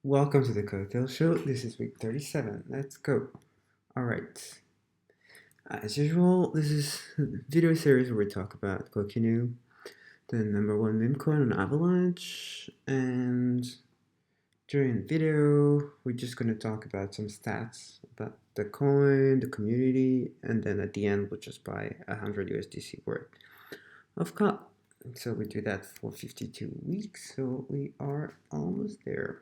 Welcome to the coq-tale show. This is week 37. Let's go. Alright. As usual, this is a video series where we talk about Coquinu, the number one meme coin on Avalanche, and during the video, we're just going to talk about some stats about the coin, the community, and then at the end, we'll just buy 100 USDC worth of CoQ. So we do that for 52 weeks, so we are almost there.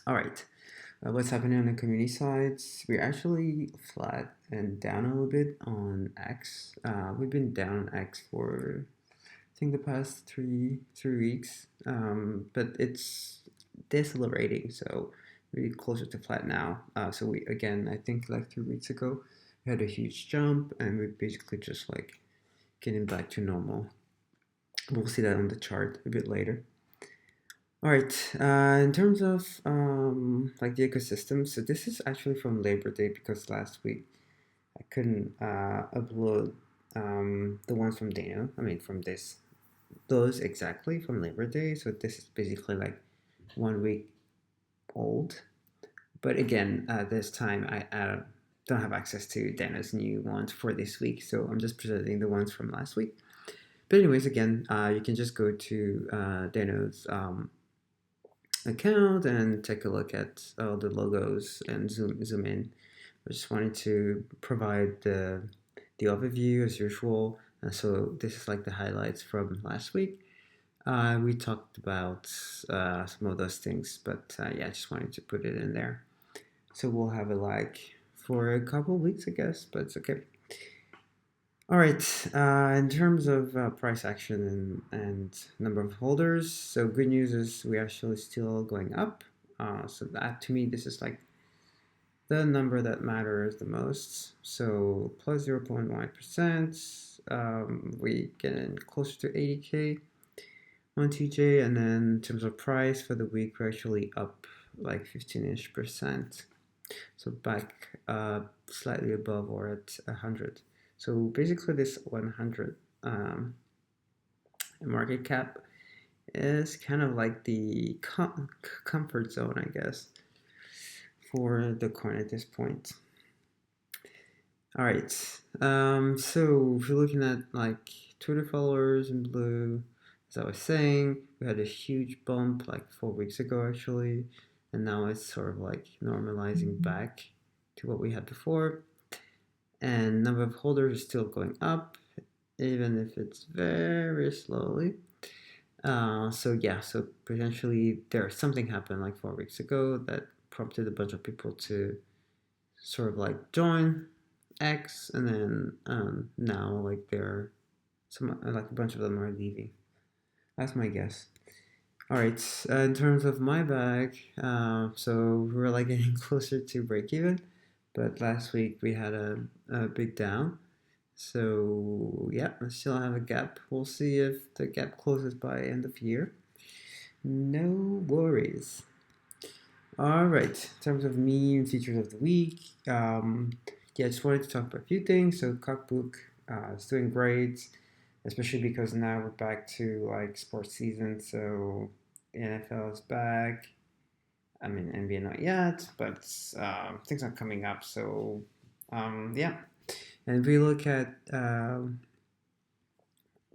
All right. What's happening on the community sides? We're actually flat and down a little bit on X. We've been down on X for I think the past three weeks, but it's decelerating, so we're closer to flat now. So we again, I think like 3 weeks ago, we had a huge jump, and we're basically just like getting back to normal. We'll see that on the chart a bit later. All right. In terms of like the ecosystem, so this is actually from Labor Day because last week I couldn't upload the ones from Dano. I mean, from those exactly from Labor Day. So this is basically like 1 week old. But again, this time I don't have access to Dano's new ones for this week, so I'm just presenting the ones from last week. But anyways, again, you can just go to Dano's account and take a look at all the logos and zoom in. I just wanted to provide the overview as usual. So this is like the highlights from last week. We talked about some of those things, but yeah, I just wanted to put it in there. So we'll have it like for a couple of weeks, I guess, but it's okay. All right, in terms of price action and number of holders, so good news is we actually still going up. So that to me, this is like the number that matters the most. So plus 0.1%, we getting closer to 80K on TJ, and then in terms of price for the week, we're actually up like 15-ish%. So back slightly above or at 100. So basically this 100 market cap is kind of like the comfort zone, I guess, for the coin at this point. All right, so if you're looking at like Twitter followers in blue, as I was saying, we had a huge bump like 4 weeks ago actually, and now it's sort of like normalizing back to what we had before. And number of holders is still going up, even if it's very slowly. So yeah, so potentially there's something happened like 4 weeks ago that prompted a bunch of people to sort of like join X, and then now like there some like a bunch of them are leaving. That's my guess. All right, in terms of my bag, so we're like getting closer to break even, but last week we had a big down. So yeah, I still have a gap. We'll see if the gap closes by end of year. No worries. All right, in terms of meme features of the week, yeah, I just wanted to talk about a few things. So Coqbook is doing great, especially because now we're back to like sports season. So the NFL is back. I mean, NBA not yet, but things are coming up. So yeah, and if we look at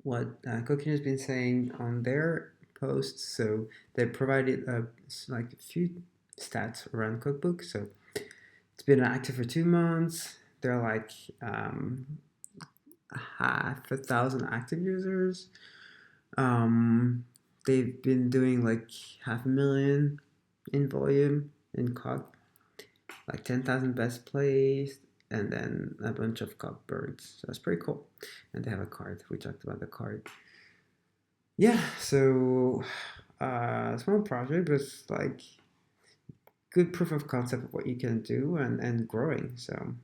what Coquin has been saying on their posts, so they provided like a few stats around Cookbook. So it's been active for 2 months. They're like 500,000 active users. They've been doing like 500,000 in volume in COG, like 10,000 best plays, and then a bunch of COG birds. So that's pretty cool. And they have a card. We talked about the card. Yeah, so small project, but it's like good proof of concept of what you can do and growing. So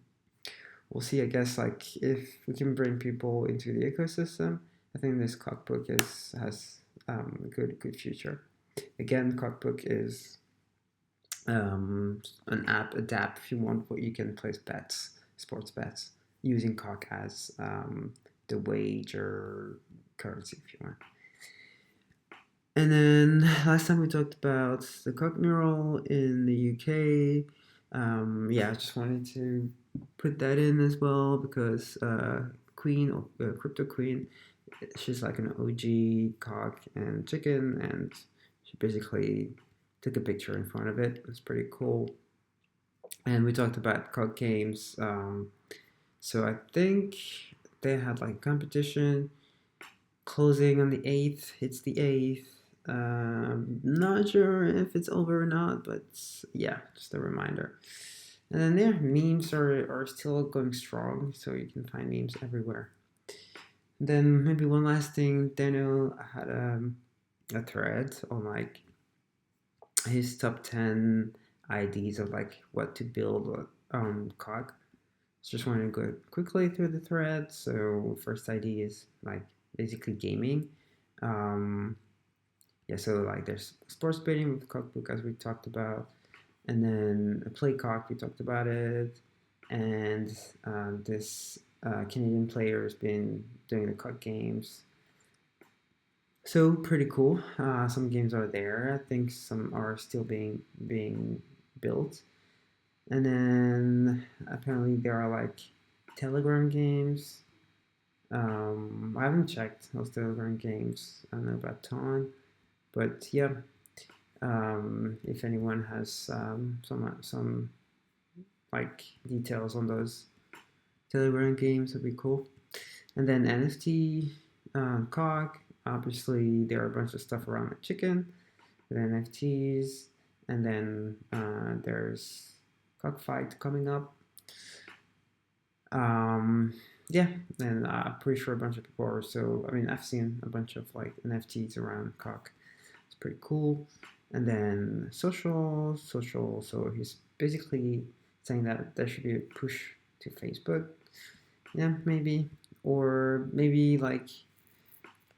we'll see, I guess, like if we can bring people into the ecosystem. I think this cookbook has a good future. Again, cookbook is an app, a DApp if you want, where you can place bets, sports bets, using coq as the wager currency if you want. And then last time we talked about the coq mural in the UK. Yeah, I just wanted to put that in as well because Queen, Crypto Queen, she's like an OG cock and chicken, and she basically took a picture in front of it. It's pretty cool. And we talked about cock games. So I think they had like competition closing on the 8th. It's the 8th. Not sure if it's over or not, but yeah, just a reminder. And then yeah, memes are still going strong, so you can find memes everywhere. Then maybe one last thing, Dano had a thread on like his top 10 ideas of like what to build on COG. Just want to go quickly through the thread. So first idea is like basically gaming. Um, yeah, so like there's sports betting with Coqbook as we talked about, and then a play cock we talked about it, and this Canadian player has been doing the cock games. So pretty cool. Some games are there. I think some are still being built, and then apparently there are like Telegram games. I haven't checked those Telegram games. I don't know about ton, but yeah. If anyone has some like details on those Telegram games, would be cool. And then NFT, COG. Obviously, there are a bunch of stuff around the chicken with NFTs, and then there's Cockfight coming up. Um, yeah, and I'm pretty sure a bunch of people are. So I mean, I've seen a bunch of like NFTs around Cock. It's pretty cool. And then social. So he's basically saying that there should be a push to Facebook. Yeah, maybe, or maybe like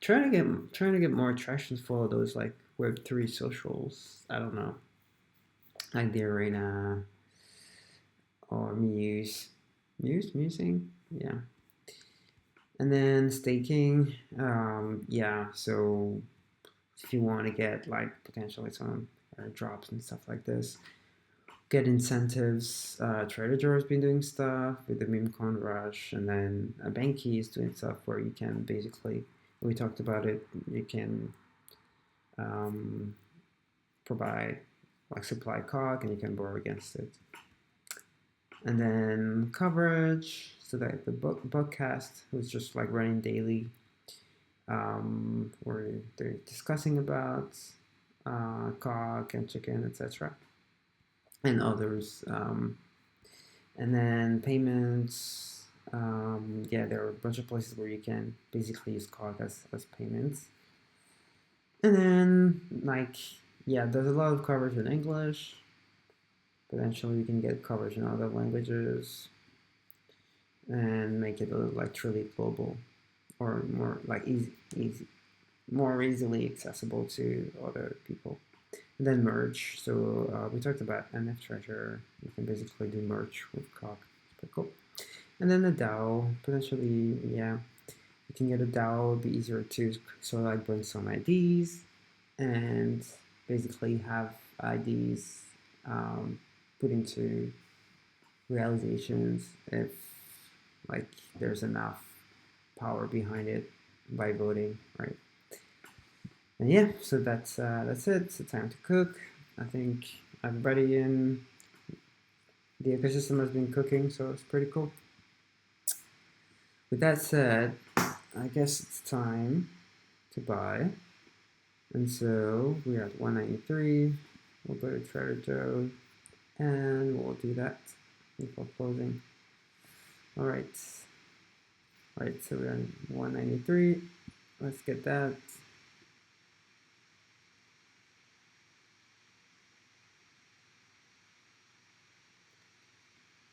trying to get more traction for those like Web3 socials. I don't know, like the Arena or Musing. Yeah, and then staking. Yeah, so if you want to get like potentially some airdrops and stuff like this, get incentives. Trader Joe has been doing stuff with the meme coin rush, and then Banky is doing stuff where you can basically, we talked about it, you can um, provide like supply cog and you can borrow against it. And then coverage, so that the bookcast was just like running daily, where they're discussing about cog and chicken, etc., and others. And then payments, yeah, there are a bunch of places where you can basically use cog as payments. And then, like, yeah, there's a lot of coverage in English. Potentially, you can get coverage in other languages and make it like truly global or more like more easily accessible to other people. And then merge. So we talked about NF Treasure. You can basically do merge with Cog. It's pretty cool. And then the DAO, potentially, yeah, you can get a DAO. It'll be easier to sort of like bring some IDs and basically have IDs put into realizations if like there's enough power behind it by voting, right? And yeah, so that's it. It's time to cook. I think everybody in the ecosystem has been cooking, so it's pretty cool. With that said, I guess it's time to buy. And so we're at 193. We'll go to Trader Joe's and we'll do that before closing. All right. All right, so we're on 193. Let's get that.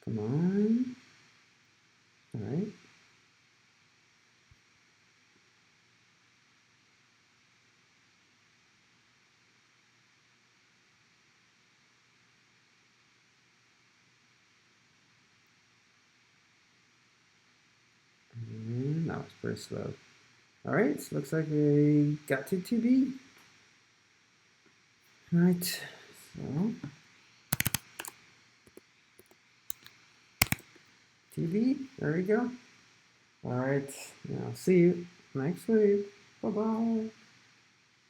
Come on. All right. And that was pretty slow. All right, so looks like we got to 2B. Right, so TV, there we go. Alright, I'll see you next week. Bye bye.